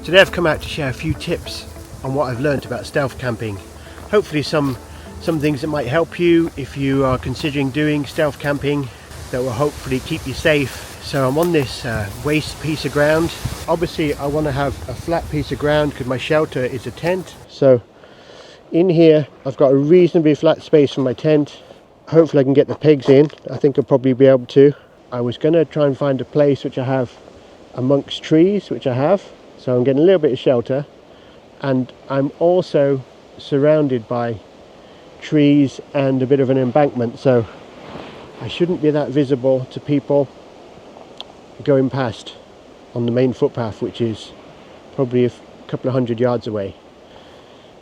Today I've come out to share a few tips on what I've learned about stealth camping. Hopefully some things that might help you if you are considering doing stealth camping, that will hopefully keep you safe. So I'm on this waste piece of ground. Obviously I want to have a flat piece of ground because my shelter is a tent. So in here I've got a reasonably flat space for my tent. Hopefully I can get the pegs in. I think I'll probably be able to. I was going to try and find a place which I have amongst trees, which I have. So I'm getting a little bit of shelter, and I'm also surrounded by trees and a bit of an embankment, so I shouldn't be that visible to people going past on the main footpath, which is probably a couple of 100 yards away.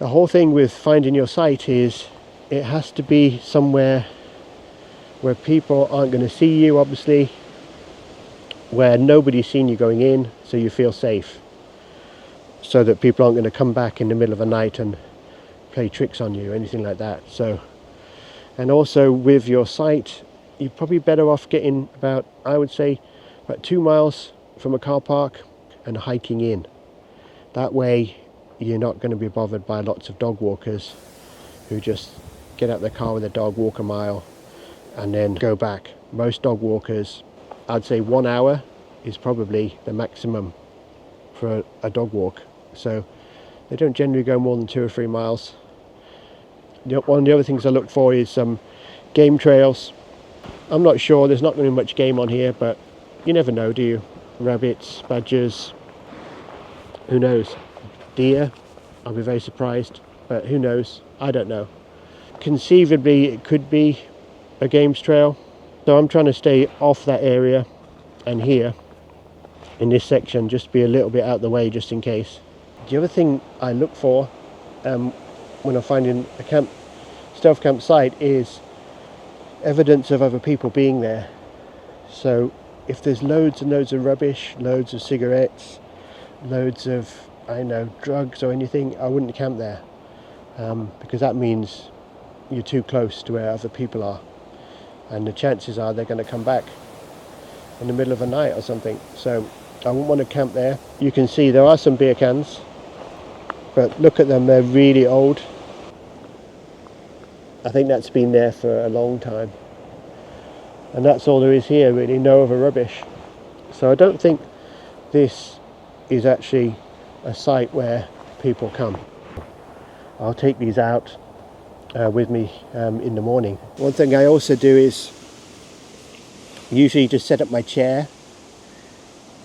The whole thing with finding your site is it has to be somewhere where people aren't going to see you, obviously, where nobody's seen you going in, so you feel safe, so that people aren't going to come back in the middle of the night and play tricks on you, anything like that. So, and also with your site, you're probably better off getting about, I would say, about 2 miles from a car park and hiking in. That way you're not going to be bothered by lots of dog walkers who just get out their car with a dog, walk a mile and then go back. Most dog walkers, I'd say 1 hour is probably the maximum for a dog walk. So they don't generally go more than 2 or 3 miles. One of the other things I look for is some game trails. I'm not sure, there's not going to be much game on here, but you never know, do you? Rabbits, badgers, who knows? Deer, I'll be very surprised, but who knows? I don't know. Conceivably it could be a games trail, so I'm trying to stay off that area and here in this section, just be a little bit out of the way just in case. The other thing I look for when I'm finding a stealth camp site is evidence of other people being there. So if there's loads and loads of rubbish, loads of cigarettes, loads of, I don't know, drugs or anything, I wouldn't camp there, because that means you're too close to where other people are, and the chances are they're going to come back in the middle of the night or something. So I wouldn't want to camp there. You can see there are some beer cans, but look at them, they're really old. I think that's been there for a long time. And that's all there is here, really, no other rubbish. So I don't think this is actually a site where people come. I'll take these out with me in the morning. One thing I also do is usually just set up my chair,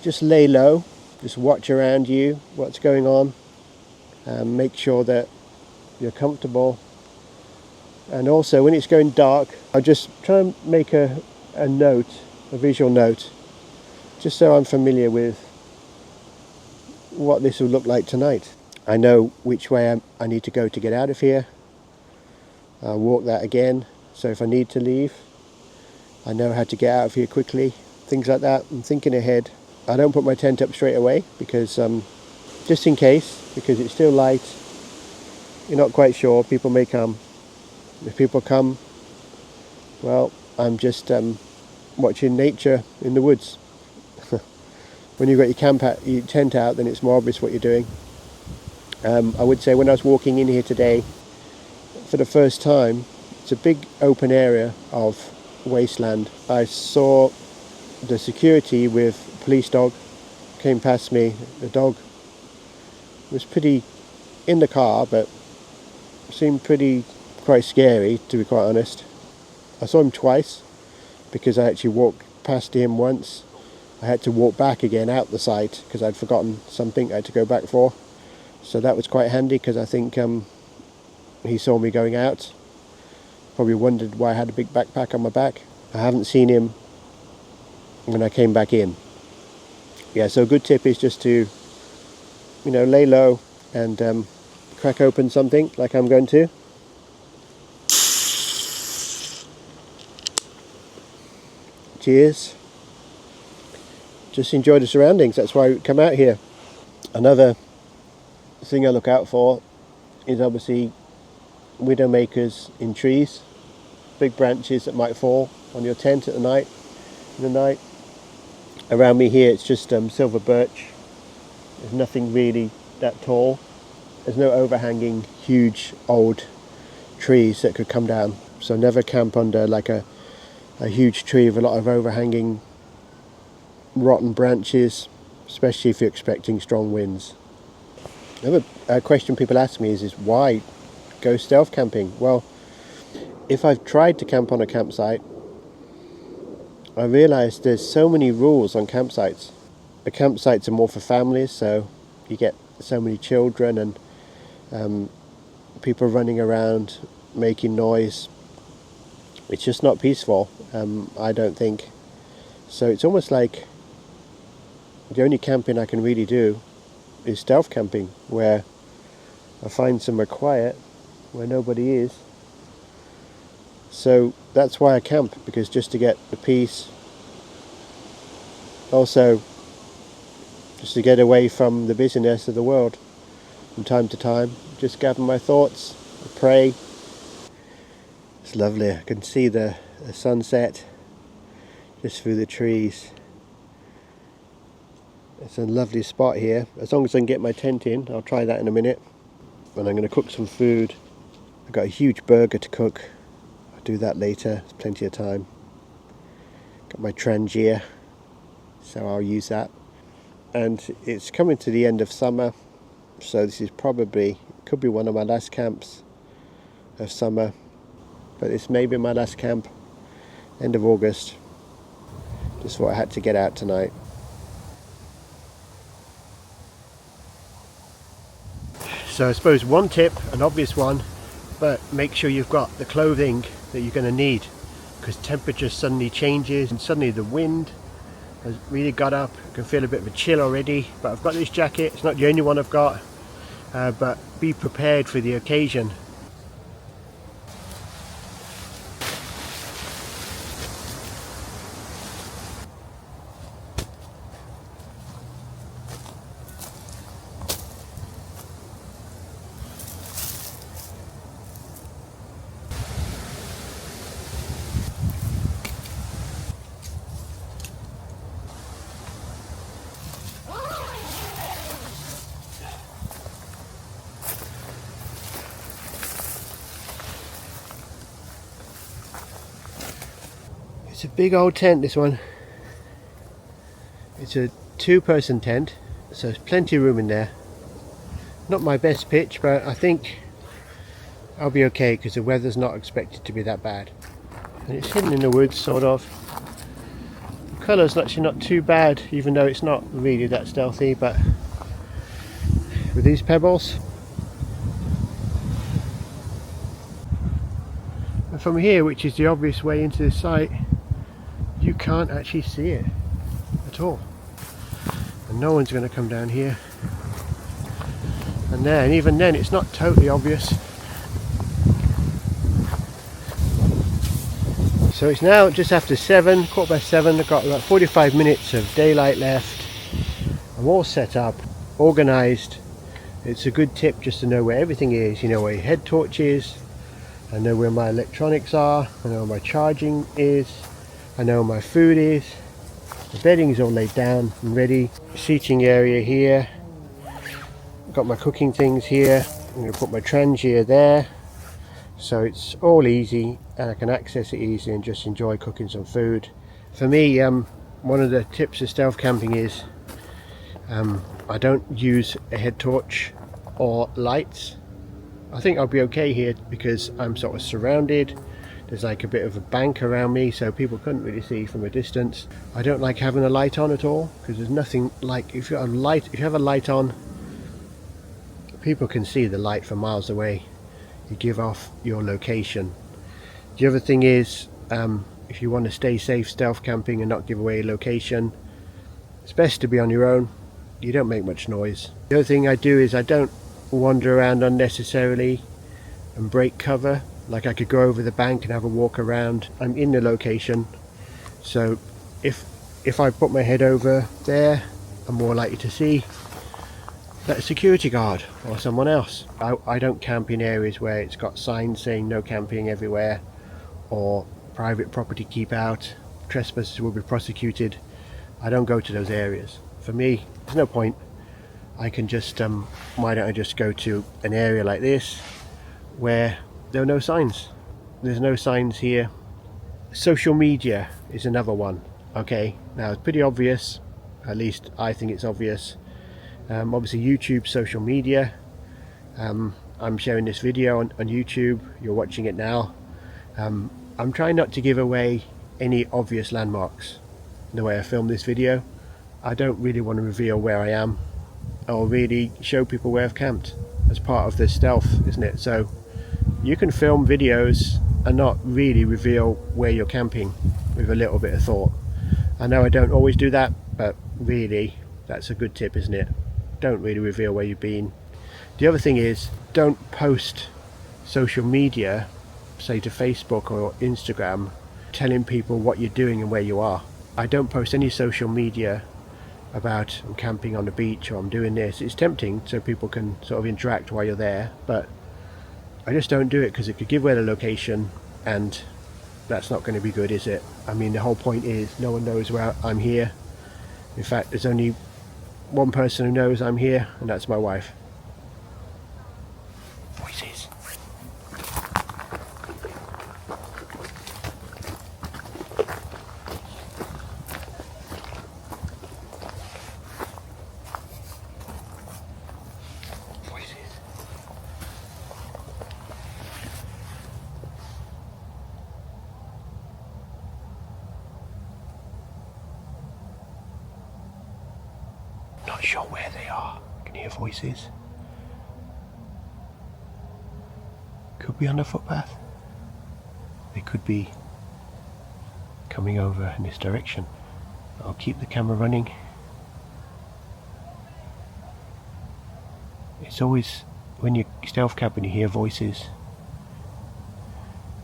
just lay low, just watch around you, what's going on, make sure that you're comfortable. And also when it's going dark, I just try and make a note, a visual note, just so I'm familiar with what this will look like tonight. I know which way I need to go to get out of here. I'll walk that again, so if I need to leave, I know how to get out of here quickly, things like that. I'm thinking ahead. I don't put my tent up straight away because just in case, because it's still light, you're not quite sure, people may come. If people come, well, I'm just watching nature in the woods. When you've got your tent out, then it's more obvious what you're doing. I would say when I was walking in here today, for the first time, it's a big open area of wasteland. I saw the security with police dog came past me. The dog was pretty in the car, but seemed quite scary, to be quite honest. I saw him twice because I actually walked past him once. I had to walk back again out the site because I'd forgotten something I had to go back for. So that was quite handy because I think he saw me going out. Probably wondered why I had a big backpack on my back. I haven't seen him when I came back in. Yeah, so a good tip is just to, lay low and crack open something like I'm going to. Cheers. Just enjoy the surroundings, that's why we come out here. Another thing I look out for is obviously widowmakers in trees, big branches that might fall on your tent in the night. Around me here it's just silver birch, There's nothing really that tall. There's no overhanging huge old trees that could come down. So never camp under like a huge tree with a lot of overhanging rotten branches, especially if you're expecting strong winds. Another question people ask me is why go stealth camping? Well, if I've tried to camp on a campsite, I realised there's so many rules on campsites. The campsites are more for families, so you get so many children and people running around making noise. It's just not peaceful, I don't think. So it's almost like the only camping I can really do is stealth camping, where I find somewhere quiet where nobody is. So that's why I camp, because just to get the peace, also just to get away from the busyness of the world from time to time, just gather my thoughts, pray. It's lovely. I can see the sunset just through the trees. It's a lovely spot here. As long as I can get my tent in, I'll try that in a minute. And I'm going to cook some food. I've got a huge burger to cook. I'll do that later, there's plenty of time. Got my Trangia, so I'll use that. And it's coming to the end of summer, so this is probably, could be one of my last camps of summer. But this may be my last camp, end of August. Just thought I had to get out tonight. So I suppose one tip, an obvious one, but make sure you've got the clothing that you're going to need, because temperature suddenly changes and suddenly the wind has really got up. I can feel a bit of a chill already, but I've got this jacket. It's not the only one I've got, but be prepared for the occasion. It's a big old tent, this one. It's a 2-person tent, so there's plenty of room in there. Not my best pitch, but I think I'll be okay because the weather's not expected to be that bad. And it's hidden in the woods, sort of. The colour's actually not too bad, even though it's not really that stealthy, but with these pebbles. And from here, which is the obvious way into this site, you can't actually see it at all. And no one's going to come down here. And there, and even then it's not totally obvious. So it's now just after 7, 7:15. I've got about 45 minutes of daylight left. I'm all set up, organised. It's a good tip just to know where everything is. You know where your head torch is. I know where my electronics are. I know where my charging is. I know where my food is. The bedding is all laid down and ready. Seating area here. Got my cooking things here. I'm going to put my Trangia there. So it's all easy and I can access it easily and just enjoy cooking some food. For me, one of the tips of stealth camping is I don't use a head torch or lights. I think I'll be okay here because I'm sort of surrounded. There's like a bit of a bank around me, so people couldn't really see from a distance. I don't like having a light on at all because there's nothing like, if you have a light on, people can see the light from miles away. You give off your location. The other thing is, if you want to stay safe stealth camping and not give away a location, it's best to be on your own. You don't make much noise. The other thing I do is I don't wander around unnecessarily and break cover. Like I could go over the bank and have a walk around. I'm in the location, so if I put my head over there, I'm more likely to see that security guard or someone else. I don't camp in areas where it's got signs saying no camping everywhere, or private property keep out, trespassers will be prosecuted. I don't go to those areas. For me, there's no point. I can just why don't I just go to an area like this where there are no signs. There's no signs here. Social media is another one. Okay, now it's pretty obvious, at least I think it's obvious. Obviously YouTube, social media. I'm sharing this video on YouTube, you're watching it now. I'm trying not to give away any obvious landmarks in the way I film this video. I don't really want to reveal where I am or really show people where I've camped. As part of this stealth, isn't it? So you can film videos and not really reveal where you're camping with a little bit of thought. I know I don't always do that, but really that's a good tip, isn't it? Don't really reveal where you've been. The other thing is, don't post social media, say to Facebook or Instagram, telling people what you're doing and where you are. I don't post any social media about I'm camping on the beach or I'm doing this. It's tempting so people can sort of interact while you're there, but I just don't do it because it could give away the location, and that's not going to be good, is it? I mean, the whole point is no one knows where I'm here. In fact, there's only one person who knows I'm here, and that's my wife. Voices. Not sure where they are. I can hear voices. Could be on the footpath. They could be coming over in this direction. I'll keep the camera running. It's always, when you stealth camp and you hear voices,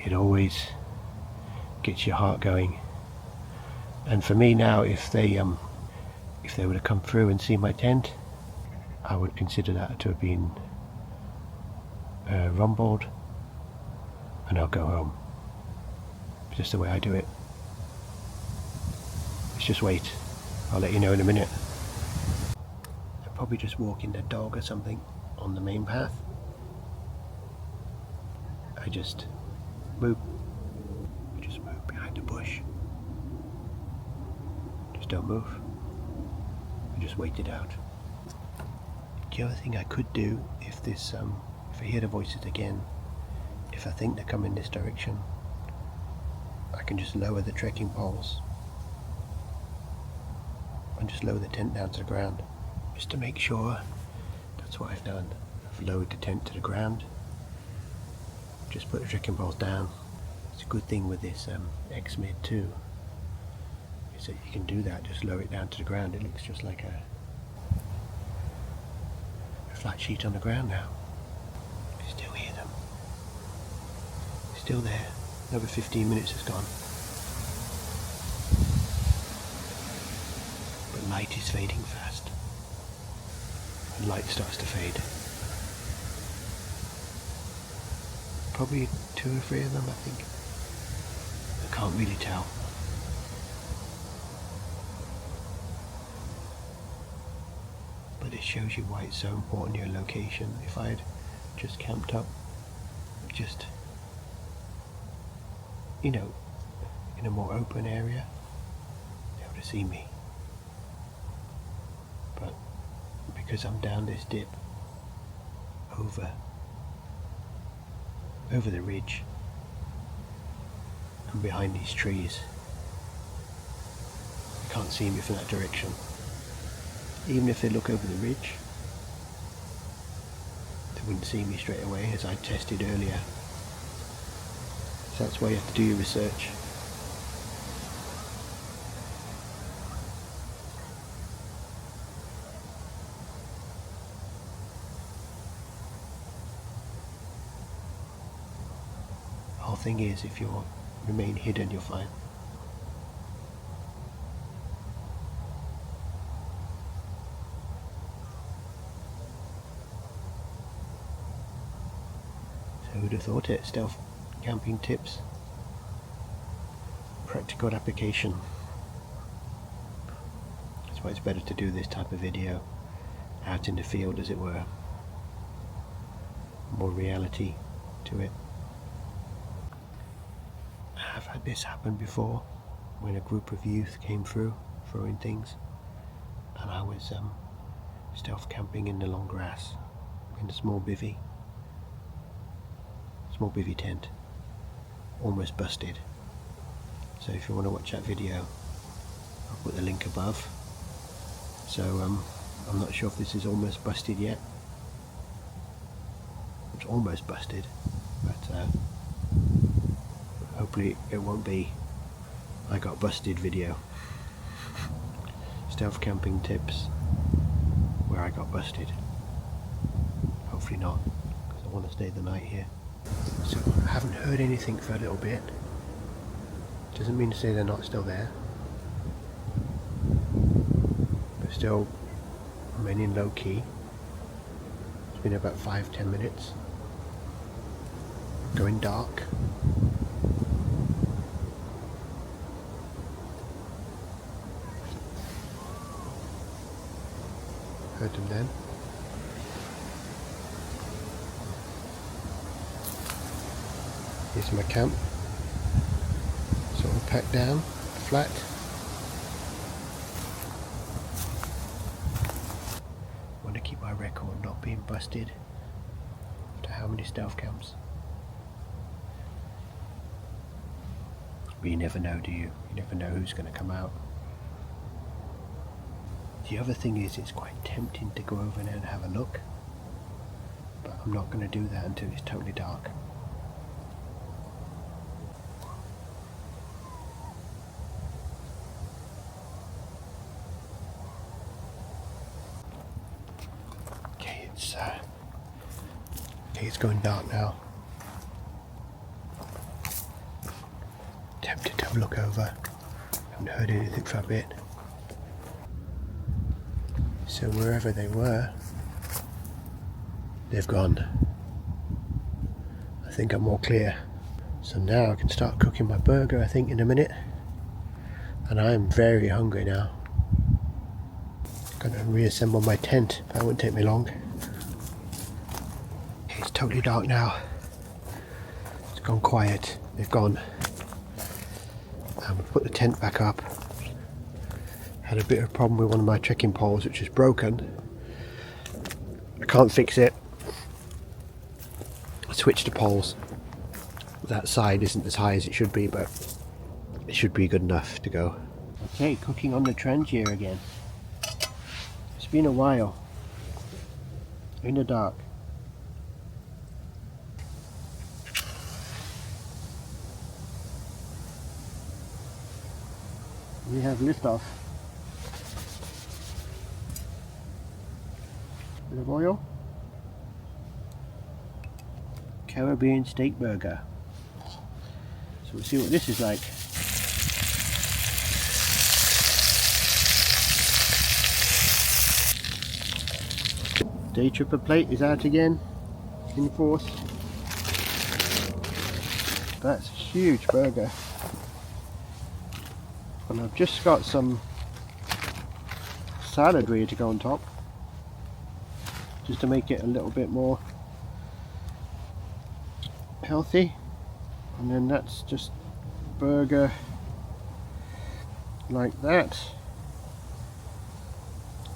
it always gets your heart going. And for me now, if they were to come through and see my tent, I would consider that to have been rumbled, and I'll go home. It's just the way I do it. Let's just wait. I'll let you know in a minute. They're probably just walking their dog or something on the main path. I just move behind the bush. Just don't move. Just wait it out. The other thing I could do, if I hear the voices again, if I think they're coming this direction, I can just lower the trekking poles and just lower the tent down to the ground, just to make sure. That's what I've done. I've lowered the tent to the ground, just put the trekking poles down. It's a good thing with this X-Mid 2. So you can do that, just lower it down to the ground. It looks just like a flat sheet on the ground now. I still hear them. Still there. Another 15 minutes has gone. But light is fading fast. And light starts to fade. Probably 2 or 3 of them, I think. I can't really tell. But it shows you why it's so important, your location. If I had just camped up, just, in a more open area, they would have seen me. But because I'm down this dip, over the ridge, and behind these trees, they can't see me from that direction. Even if they look over the ridge, they wouldn't see me straight away, as I tested earlier. So that's why you have to do your research. The whole thing is, if you remain hidden, you're fine. Who'd have thought it? Stealth camping tips, practical application. That's why it's better to do this type of video out in the field, as it were. More reality to it. I've had this happen before, when a group of youth came through throwing things, and I was stealth camping in the long grass in a small bivvy tent, almost busted. So if you want to watch that video, I'll put the link above. So I'm not sure if this is almost busted yet. It's almost busted, but hopefully it won't be I got busted video. Stealth camping tips where I got busted. Hopefully not, because I want to stay the night here. So I haven't heard anything for a little bit. Doesn't mean to say they're not still there. They're still remaining low key. It's been about 5-10 minutes. Going dark. Heard them then. Here's my camp. It's all packed down, flat. I want to keep my record not being busted after how many stealth camps. But you never know, do you? You never know who's going to come out. The other thing is, it's quite tempting to go over there and have a look, but I'm not going to do that until it's totally dark. Okay, it's going dark now. Tempted to have a look over. Haven't heard anything for a bit. So wherever they were, they've gone. I think I'm more clear. So now I can start cooking my burger, I think, in a minute. And I'm very hungry now. Gonna reassemble my tent. That won't take me long. It's totally dark now. It's gone quiet. They've gone. I'm gonna put the tent back up. Had a bit of a problem with one of my trekking poles, which is broken. I can't fix it. I switched to poles. That side isn't as high as it should be, but it should be good enough to go. Okay, cooking on the Trangia again. It's been a while. In the dark. We have liftoff. Bit of oil. Caribbean steak burger. So we'll see what this is like. Day tripper plate is out again, in force. That's a huge burger. And I've just got some salad ready to go on top, just to make it a little bit more healthy. And then that's just burger like that,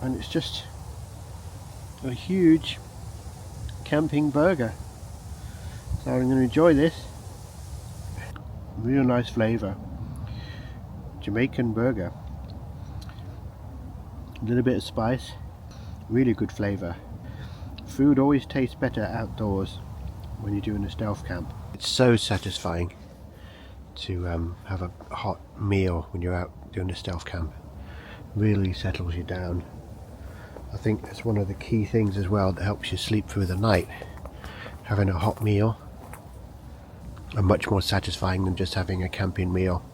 and it's just a huge camping burger. So I'm going to enjoy this. Real nice flavour. Jamaican burger. A little bit of spice. Really good flavour. Food always tastes better outdoors when you're doing a stealth camp. It's so satisfying to have a hot meal when you're out doing a stealth camp. Really settles you down. I think that's one of the key things as well that helps you sleep through the night. Having a hot meal are much more satisfying than just having a camping meal,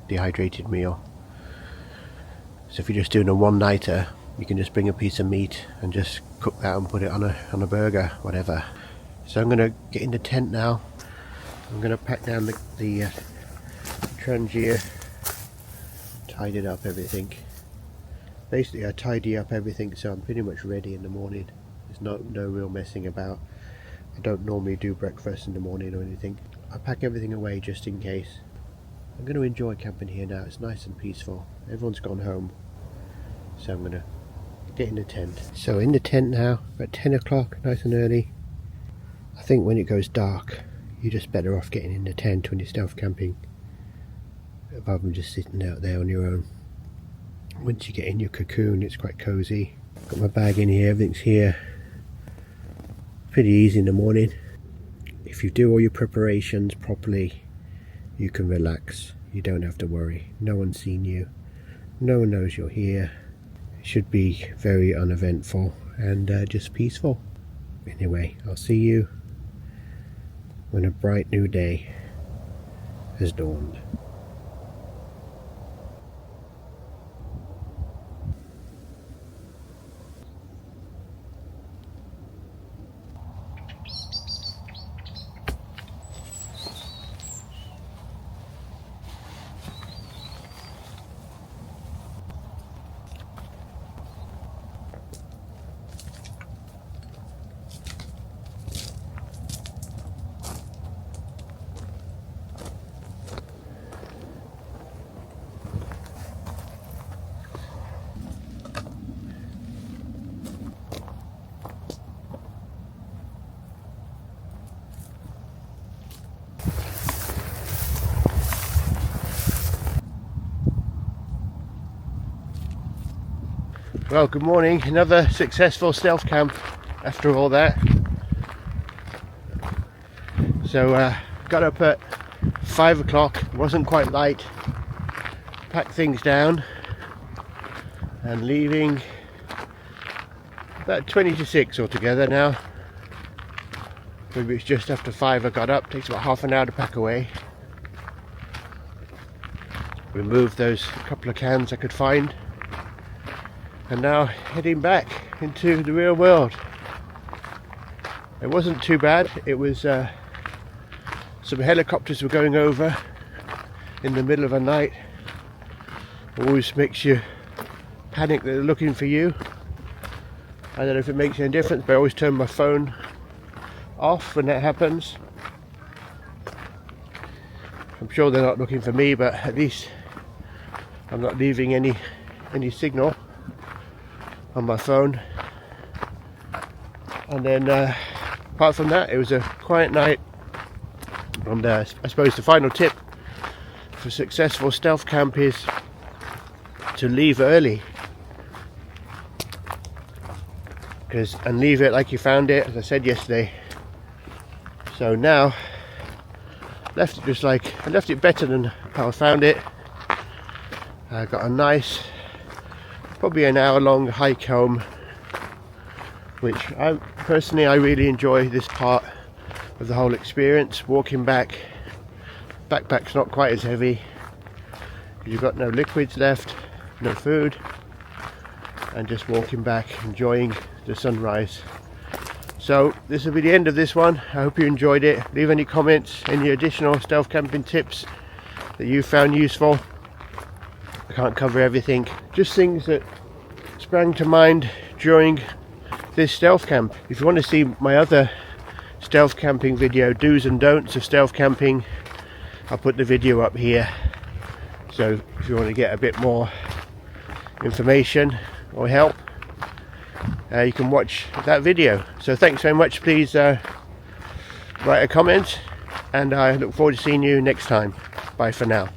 dehydrated meal. So if you're just doing a one-nighter, you can just bring a piece of meat and just cook that and put it on a burger, whatever. So I'm going to get in the tent now. I'm going to pack down the Trangia, tidied up everything. Basically I tidy up everything so I'm pretty much ready in the morning. There's no real messing about. I don't normally do breakfast in the morning or anything. I pack everything away just in case. I'm going to enjoy camping here now. It's nice and peaceful. Everyone's gone home, so I'm going to get in the tent. So in the tent now, at 10 o'clock, nice and early. I think when it goes dark, you're just better off getting in the tent when you're stealth camping, rather than just sitting out there on your own. Once you get in your cocoon, it's quite cozy. Got my bag in here, everything's here. Pretty easy in the morning. If you do all your preparations properly, you can relax. You don't have to worry. No one's seen you. No one knows you're here. It should be very uneventful and just peaceful. Anyway, I'll see you when a bright new day has dawned. Well, good morning. Another successful stealth camp after all that. So got up at 5 o'clock, it wasn't quite light, packed things down and leaving about 20 to 6 altogether now. Maybe it's just after 5 I got up, takes about half an hour to pack away. Removed those couple of cans I could find. And now heading back into the real world. It wasn't too bad. It was some helicopters were going over in the middle of the night. Always makes you panic that they're looking for you. I don't know if it makes any difference, but I always turn my phone off when that happens. I'm sure they're not looking for me, but at least I'm not leaving any signal on my phone. And then apart from that, it was a quiet night. And I suppose the final tip for successful stealth camp is to leave early, and leave it like you found it, as I said yesterday. So now left it I left it better than how I found it. I got a nice, probably an hour-long hike home, which I really enjoy this part of the whole experience. Walking back, backpack's not quite as heavy. You've got no liquids left, no food, and just walking back, enjoying the sunrise. So this will be the end of this one. I hope you enjoyed it. Leave any comments, any additional stealth camping tips that you found useful. I can't cover everything, just things that sprang to mind during this stealth camp. If you want to see my other stealth camping video, do's and don'ts of stealth camping, I'll put the video up here. So if you want to get a bit more information or help, you can watch that video. So thanks very much. Please write a comment, and I look forward to seeing you next time. Bye for now.